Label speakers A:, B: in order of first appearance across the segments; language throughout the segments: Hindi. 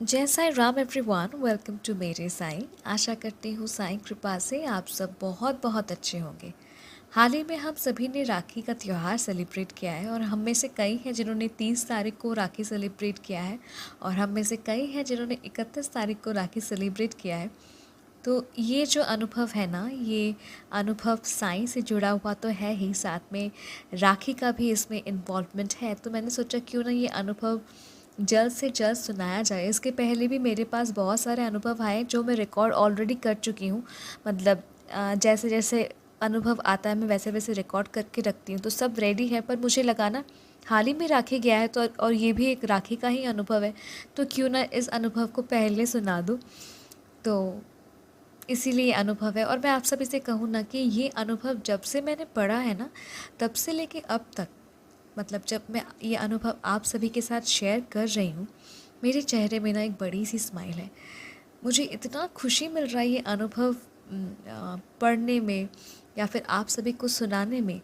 A: जय Sai Ram everyone, welcome to मेरे साईं। आशा करती हूँ साईं कृपा से आप सब बहुत बहुत अच्छे होंगे। हाल ही में हम सभी ने राखी का त्यौहार सेलिब्रेट किया है और हम में से कई हैं जिन्होंने 30 तारीख को राखी सेलिब्रेट किया है और हम में से कई हैं जिन्होंने 31 तारीख को राखी सेलिब्रेट किया है। तो ये जो अनुभव है ना, ये अनुभव साईं से जुड़ा हुआ तो है ही, साथ में राखी का भी इसमें इन्वॉल्वमेंट है। तो मैंने सोचा क्यों ना ये अनुभव जल्द से जल्द सुनाया जाए। इसके पहले भी मेरे पास बहुत सारे अनुभव आए जो मैं रिकॉर्ड ऑलरेडी कर चुकी हूँ। मतलब जैसे जैसे अनुभव आता है मैं वैसे वैसे रिकॉर्ड करके रखती हूँ, तो सब रेडी है। पर मुझे लगा ना, हाल ही में राखी गया है तो और ये भी एक राखी का ही अनुभव है, तो क्यों ना इस अनुभव को पहले सुना दूँ। तो इसीलिए अनुभव है। और मैं आप सभी से कहूँ ना कि ये अनुभव जब से मैंने पढ़ा है ना, तब से लेके अब तक, मतलब जब मैं ये अनुभव आप सभी के साथ शेयर कर रही हूँ, मेरे चेहरे में ना एक बड़ी सी स्माइल है। मुझे इतना खुशी मिल रहा है ये अनुभव पढ़ने में या फिर आप सभी को सुनाने में।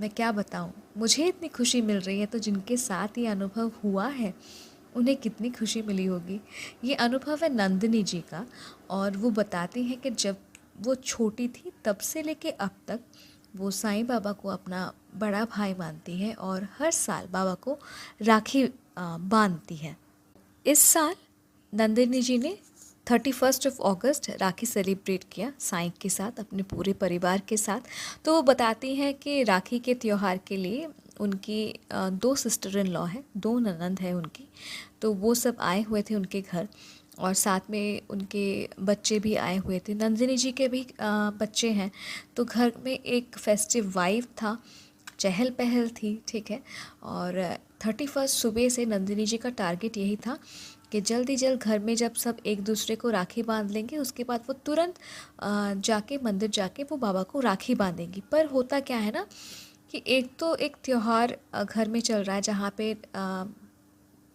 A: मैं क्या बताऊँ, मुझे इतनी खुशी मिल रही है, तो जिनके साथ ये अनुभव हुआ है उन्हें कितनी खुशी मिली होगी। ये अनुभव है नंदिनी जी का, और वो बताती हैं कि जब वो छोटी थी तब से लेके अब तक वो साईं बाबा को अपना बड़ा भाई मानती है और हर साल बाबा को राखी बांधती है। इस साल नंदिनी जी ने 31 अगस्त राखी सेलिब्रेट किया साईं के साथ, अपने पूरे परिवार के साथ। तो वो बताती हैं कि राखी के त्यौहार के लिए उनकी 2 सिस्टर इन लॉ हैं, 2 ननंद हैं उनकी, तो वो सब आए हुए थे उनके घर और साथ में उनके बच्चे भी आए हुए थे। नंदिनी जी के भी बच्चे हैं, तो घर में एक फेस्टिव वाइब था, चहल पहल थी, ठीक है। और 31 सुबह से नंदिनी जी का टारगेट यही था कि जल्द ही जल्द घर में जब सब एक दूसरे को राखी बांध लेंगे, उसके बाद वो तुरंत जाके मंदिर जाके वो बाबा को राखी बांधेंगी। पर होता क्या है ना कि एक तो एक त्यौहार घर में चल रहा है जहाँ पे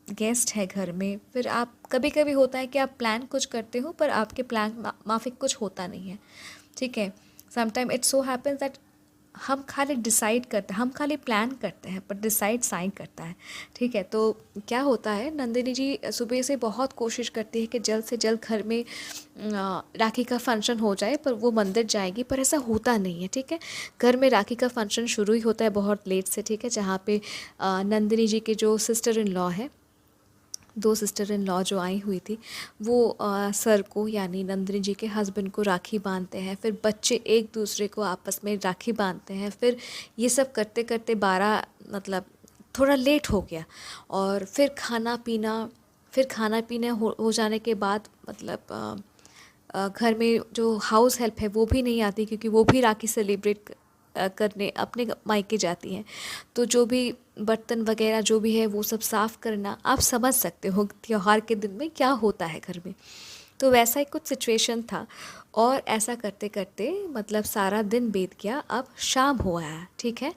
A: गेस्ट है घर में, फिर आप कभी कभी होता है कि आप प्लान कुछ करते हो पर आपके प्लान माफिक कुछ होता नहीं है, ठीक है। Sometime it's so happens that हम खाली डिसाइड करते हैं, हम खाली प्लान करते हैं पर डिसाइड साईं करता है, ठीक है। तो क्या होता है, नंदिनी जी सुबह से बहुत कोशिश करती है कि जल्द से जल्द घर में राखी का फंक्शन हो जाए, पर वो मंदिर जाएगी पर ऐसा होता नहीं है, ठीक है। घर में राखी का फंक्शन शुरू ही होता है बहुत लेट से, ठीक है, जहाँ पे नंदिनी जी के जो सिस्टर इन लॉ है, 2 सिस्टर इन लॉ जो आई हुई थी, वो सर को यानी नंदिनी जी के हस्बैंड को राखी बांधते हैं, फिर बच्चे एक दूसरे को आपस में राखी बांधते हैं। फिर ये सब करते करते 12, मतलब थोड़ा लेट हो गया। और फिर खाना पीना हो जाने के बाद, मतलब घर में जो हाउस हेल्प है वो भी नहीं आती, क्योंकि वो भी राखी सेलिब्रेट करने अपने मायके जाती हैं। तो जो भी बर्तन वगैरह जो भी है वो सब साफ़ करना, आप समझ सकते हो त्योहार के दिन में क्या होता है घर में। तो वैसा ही कुछ सिचुएशन था और ऐसा करते करते मतलब सारा दिन बीत गया, अब शाम हो आया, ठीक है।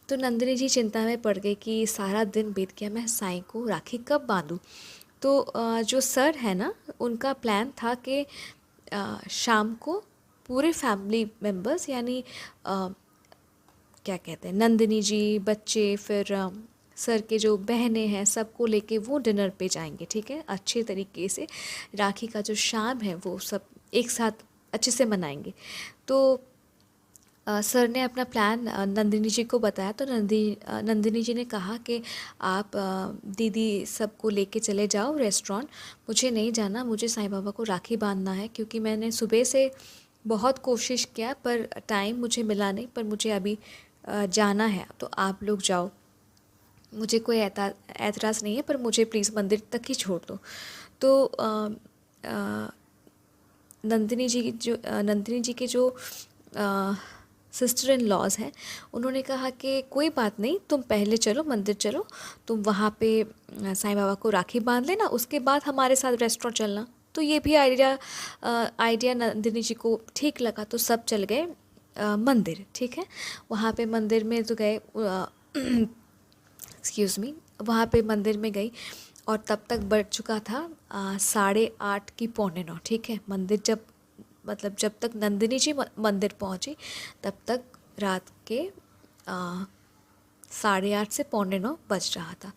A: तो नंदिनी जी चिंता में पड़ गई कि सारा दिन बीत गया, मैं साईं को राखी कब बांधूँ। तो जो सर है ना, उनका प्लान था कि शाम को पूरे फैमिली मेम्बर्स यानी क्या कहते हैं, नंदिनी जी, बच्चे, फिर सर के जो बहनें हैं, सबको लेके वो डिनर पे जाएंगे, ठीक है। अच्छे तरीके से राखी का जो शाम है वो सब एक साथ अच्छे से मनाएंगे। तो सर ने अपना प्लान नंदिनी जी को बताया, तो नंदिनी जी ने कहा कि आप दीदी सबको लेके चले जाओ रेस्टोरेंट, मुझे नहीं जाना, मुझे साईं बाबा को राखी बांधना है, क्योंकि मैंने सुबह से बहुत कोशिश किया पर टाइम मुझे मिला नहीं, पर मुझे अभी जाना है, तो आप लोग जाओ, मुझे कोई एतराज़ नहीं है, पर मुझे प्लीज़ मंदिर तक ही छोड़ दो। तो नंदिनी जी के जो सिस्टर इन लॉज हैं, उन्होंने कहा कि कोई बात नहीं, तुम पहले चलो मंदिर चलो, तुम वहाँ पे साईं बाबा को राखी बांध लेना, उसके बाद हमारे साथ रेस्टोरेंट चलना। तो ये भी आइडिया नंदिनी जी को ठीक लगा, तो सब चल गए मंदिर, ठीक है। वहाँ पे मंदिर में तो गए, एक्सक्यूज़ मी, वहाँ पे मंदिर में गई और तब तक बढ़ चुका था 8:30 की 8:45, ठीक है। मंदिर मतलब जब तक नंदिनी जी मंदिर पहुँची तब तक रात के 8:30 से 8:45 बज रहा था।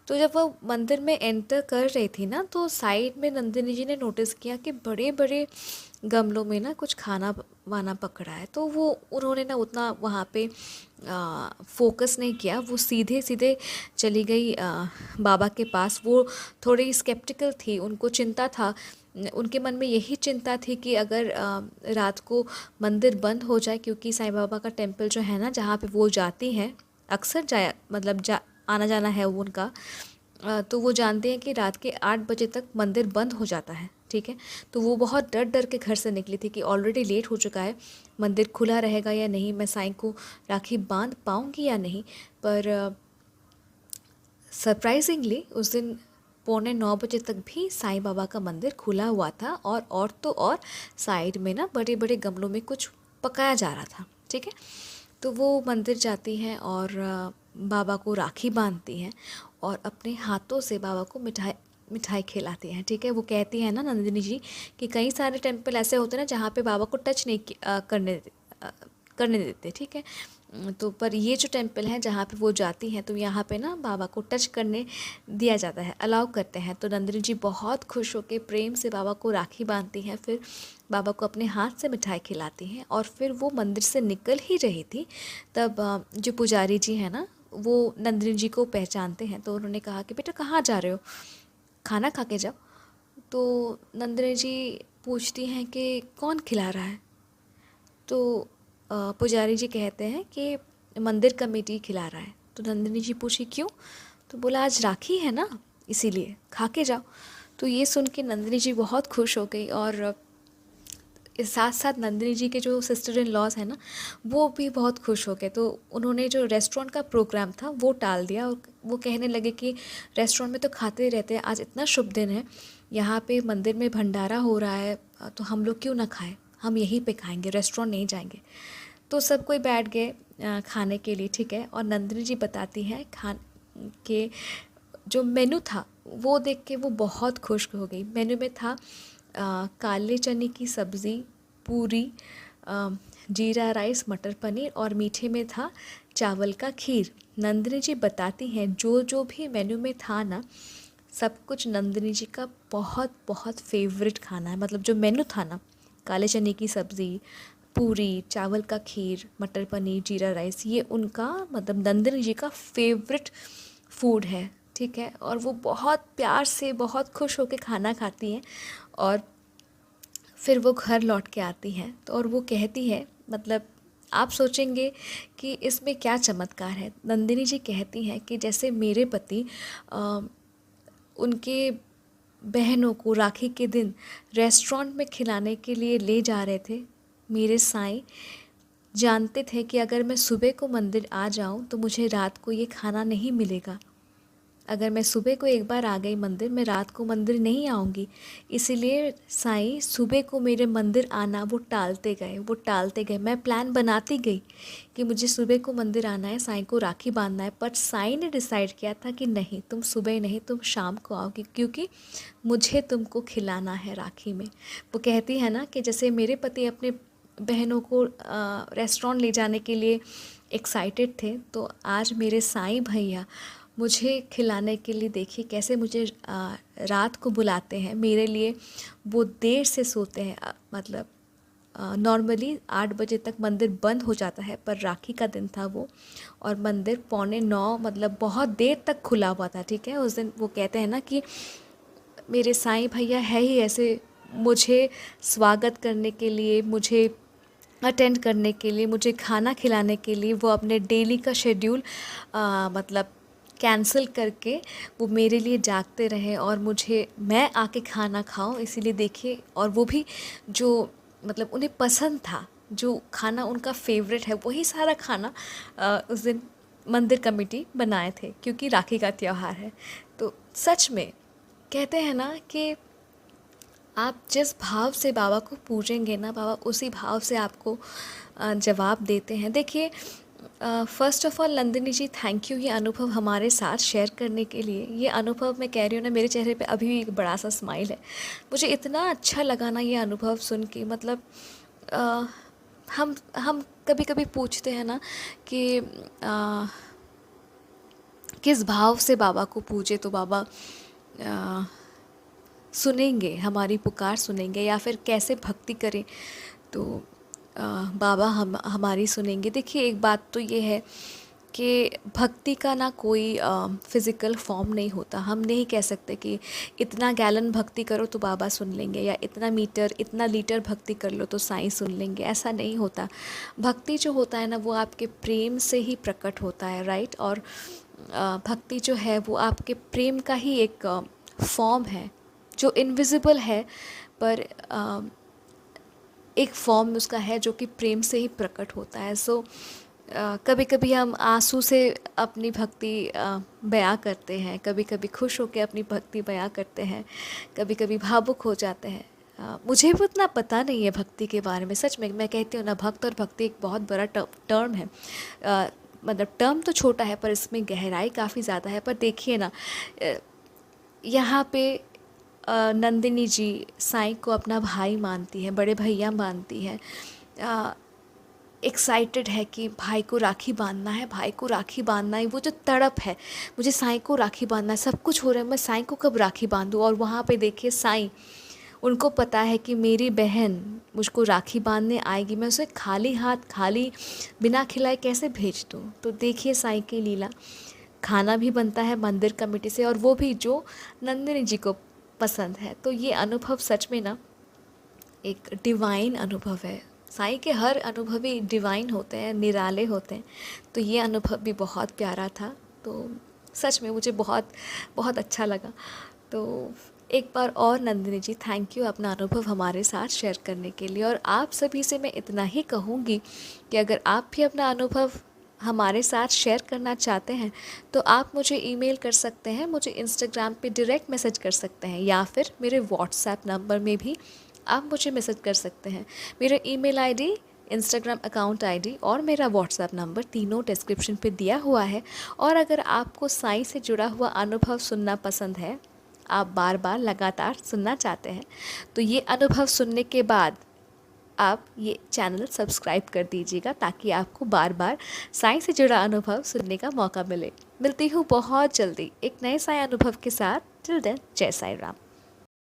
A: तो जब वो मंदिर में एंटर कर रही थी ना, तो साइड में नंदिनी जी ने नोटिस किया कि बड़े बड़े गमलों में ना कुछ खाना वाना पकड़ा है। तो वो उन्होंने ना उतना वहाँ पे फोकस नहीं किया, वो सीधे सीधे चली गई बाबा के पास। वो थोड़ी स्केप्टिकल थी, उनको चिंता था, उनके मन में यही चिंता थी कि अगर रात को मंदिर बंद हो जाए, क्योंकि साईं बाबा का टेम्पल जो है ना, जहाँ पे वो जाती हैं अक्सर, जाया मतलब आना जाना है वो उनका, तो वो जानते हैं कि रात के 8 बजे तक मंदिर बंद हो जाता है, ठीक है। तो वो बहुत डर डर के घर से निकली थी कि ऑलरेडी लेट हो चुका है, मंदिर खुला रहेगा या नहीं, मैं साईं को राखी बांध पाऊँगी या नहीं। पर सरप्राइजिंगली उस दिन 8:45 तक भी साईं बाबा का मंदिर खुला हुआ था, और तो और साइड में ना बड़े बड़े गमलों में कुछ पकाया जा रहा था, ठीक है। तो वो मंदिर जाती हैं और बाबा को राखी बांधती हैं और अपने हाथों से बाबा को मिठाई मिठाई खिलाती हैं, ठीक है। वो कहती हैं ना नंदिनी जी कि कई सारे टेम्पल ऐसे होते हैं ना जहाँ पे बाबा को टच नहीं अ, करने देते, ठीक है। तो पर ये जो टेम्पल है जहाँ पे वो जाती हैं, तो यहाँ पे ना बाबा को टच करने दिया जाता है, अलाउ करते हैं। तो नंदिनी जी बहुत खुश होकर प्रेम से बाबा को राखी बांधती हैं, फिर बाबा को अपने हाथ से मिठाई खिलाती हैं, और फिर वो मंदिर से निकल ही रही थी, तब जो पुजारी जी हैं ना, वो नंदिनी जी को पहचानते हैं। तो उन्होंने कहा कि बेटा कहाँ जा रहे हो, खाना खा के जाओ। तो नंदिनी जी पूछती हैं कि कौन खिला रहा है। तो पुजारी जी कहते हैं कि मंदिर कमेटी खिला रहा है। तो नंदिनी जी पूछी क्यों, तो बोला आज राखी है ना, इसीलिए खा के जाओ। तो ये सुन के नंदिनी जी बहुत खुश हो गई, और इस साथ साथ नंदिनी जी के जो सिस्टर इन लॉज हैं ना, वो भी बहुत खुश हो गए। तो उन्होंने जो रेस्टोरेंट का प्रोग्राम था वो टाल दिया, और वो कहने लगे कि रेस्टोरेंट में तो खाते ही रहते हैं, आज इतना शुभ दिन है, यहाँ पे मंदिर में भंडारा हो रहा है, तो हम लोग क्यों ना खाएं, हम यहीं पे खाएंगे, रेस्टोरेंट नहीं जाएंगे। तो सब कोई बैठ गए खाने के लिए, ठीक है। और नंदिनी जी बताती हैं के जो मेनू था वो देख के वो बहुत खुश हो गई। मेनू में था काले चने की सब्ज़ी, पूरी, जीरा राइस, मटर पनीर, और मीठे में था चावल का खीर। नंदिनी जी बताती हैं जो जो भी मेन्यू में था ना, सब कुछ नंदिनी जी का बहुत बहुत फेवरेट खाना है। मतलब जो मेन्यू था ना, काले चने की सब्ज़ी, पूरी, चावल का खीर, मटर पनीर, जीरा राइस, ये उनका मतलब नंदिनी जी का फेवरेट फूड है, ठीक है। और वो बहुत प्यार से बहुत खुश होकर खाना खाती हैं, और फिर वो घर लौट के आती हैं। तो और वो कहती है, मतलब आप सोचेंगे कि इसमें क्या चमत्कार है। नंदिनी जी कहती हैं कि जैसे मेरे पति उनके बहनों को राखी के दिन रेस्टोरेंट में खिलाने के लिए ले जा रहे थे, मेरे साईं जानते थे कि अगर मैं सुबह को मंदिर आ जाऊं तो मुझे रात को ये खाना नहीं मिलेगा। अगर मैं सुबह को एक बार आ गई मंदिर, मैं रात को मंदिर नहीं आऊँगी। इसीलिए साईं सुबह को मेरे मंदिर आना वो टालते गए, वो टालते गए। मैं प्लान बनाती गई कि मुझे सुबह को मंदिर आना है, साईं को राखी बांधना है, पर साईं ने डिसाइड किया था कि नहीं, तुम सुबह नहीं, तुम शाम को आओगी, क्योंकि मुझे तुमको खिलाना है राखी में। वो कहती है ना कि जैसे मेरे पति अपने बहनों को रेस्टोरेंट ले जाने के लिए एक्साइटेड थे, तो आज मेरे साईं भैया मुझे खिलाने के लिए देखिए कैसे मुझे रात को बुलाते हैं। मेरे लिए वो देर से सोते हैं, मतलब नॉर्मली 8 बजे तक मंदिर बंद हो जाता है, पर राखी का दिन था वो, और मंदिर 8:45 मतलब बहुत देर तक खुला हुआ था, ठीक है। उस दिन वो कहते हैं ना कि मेरे साईं भैया है ही ऐसे, मुझे स्वागत करने के लिए, मुझे अटेंड करने के लिए, मुझे खाना खिलाने के लिए वो अपने डेली का शेड्यूल मतलब कैंसिल करके वो मेरे लिए जागते रहे, और मुझे मैं आके खाना खाऊं। इसीलिए देखिए, और वो भी जो मतलब उन्हें पसंद था, जो खाना उनका फेवरेट है, वही सारा खाना उस दिन मंदिर कमेटी बनाए थे, क्योंकि राखी का त्यौहार है। तो सच में कहते हैं ना कि आप जिस भाव से बाबा को पूजेंगे ना, बाबा उसी भाव से आपको जवाब देते हैं। देखिए, first of all Nandini ji, thank you ये अनुभव हमारे साथ शेयर करने के लिए। ये अनुभव मैं कह रही हूँ ना, मेरे चेहरे पे अभी भी एक बड़ा सा स्माइल है। मुझे इतना अच्छा लगा ना ये अनुभव सुन के। मतलब अ, हम कभी कभी पूछते हैं ना कि किस भाव से बाबा को पूजे तो बाबा अ, सुनेंगे, हमारी पुकार सुनेंगे, या फिर कैसे भक्ति करें तो बाबा हमारी सुनेंगे। देखिए, एक बात तो ये है कि भक्ति का ना कोई फिज़िकल फॉर्म नहीं होता। हम नहीं कह सकते कि इतना गैलन भक्ति करो तो बाबा सुन लेंगे, या इतना लीटर भक्ति कर लो तो साईं सुन लेंगे। ऐसा नहीं होता। भक्ति जो होता है ना, वो आपके प्रेम से ही प्रकट होता है, राइट। और भक्ति जो है वो आपके प्रेम का ही एक फॉर्म है जो इनविजिबल है, पर एक फॉर्म उसका है जो कि प्रेम से ही प्रकट होता है। सो कभी कभी हम आंसू से अपनी भक्ति बयां करते हैं, कभी कभी खुश होकर अपनी भक्ति बयां करते हैं, कभी कभी भावुक हो जाते हैं। मुझे भी उतना पता नहीं है भक्ति के बारे में। सच में मैं कहती हूँ ना, भक्त और भक्ति एक बहुत बड़ा टर्म है। मतलब टर्म तो छोटा है पर इसमें गहराई काफ़ी ज़्यादा है। पर देखिए ना, यहाँ पे नंदिनी जी साईं को अपना भाई मानती है, बड़े भैया मानती है, एक्साइटेड है कि भाई को राखी बांधना है, भाई को राखी बांधना है। वो जो तड़प है, मुझे साईं को राखी बांधना है, सब कुछ हो रहा है, मैं साईं को कब राखी बांधूँ। और वहाँ पे देखिए साईं, उनको पता है कि मेरी बहन मुझको राखी बांधने आएगी, मैं उसे खाली हाथ, खाली बिना खिलाए कैसे भेज दूँ। तो देखिए साईं की लीला, खाना भी बनता है मंदिर कमेटी से, और वो भी जो नंदिनी जी को पसंद है। तो ये अनुभव सच में ना एक डिवाइन अनुभव है। साईं के हर अनुभव ही डिवाइन होते हैं, निराले होते हैं। तो ये अनुभव भी बहुत प्यारा था। तो सच में मुझे बहुत बहुत अच्छा लगा। तो एक बार और नंदिनी जी, थैंक यू अपना अनुभव हमारे साथ शेयर करने के लिए। और आप सभी से मैं इतना ही कहूँगी कि अगर आप भी अपना अनुभव हमारे साथ शेयर करना चाहते हैं तो आप मुझे ईमेल कर सकते हैं, मुझे इंस्टाग्राम पे डायरेक्ट मैसेज कर सकते हैं, या फिर मेरे व्हाट्सएप नंबर में भी आप मुझे मैसेज कर सकते हैं। मेरा email ID, Instagram account ID और मेरा व्हाट्सएप नंबर तीनों डिस्क्रिप्शन पे दिया हुआ है। और अगर आपको साईं से जुड़ा हुआ अनुभव सुनना पसंद है, आप बार बार लगातार सुनना चाहते हैं, तो ये अनुभव सुनने के बाद आप ये चैनल सब्सक्राइब कर दीजिएगा, ताकि आपको बार बार साईं से जुड़ा अनुभव सुनने का मौका मिले। मिलती हूँ बहुत जल्दी एक नए साईं अनुभव के साथ। टिल देन, जय साईं राम।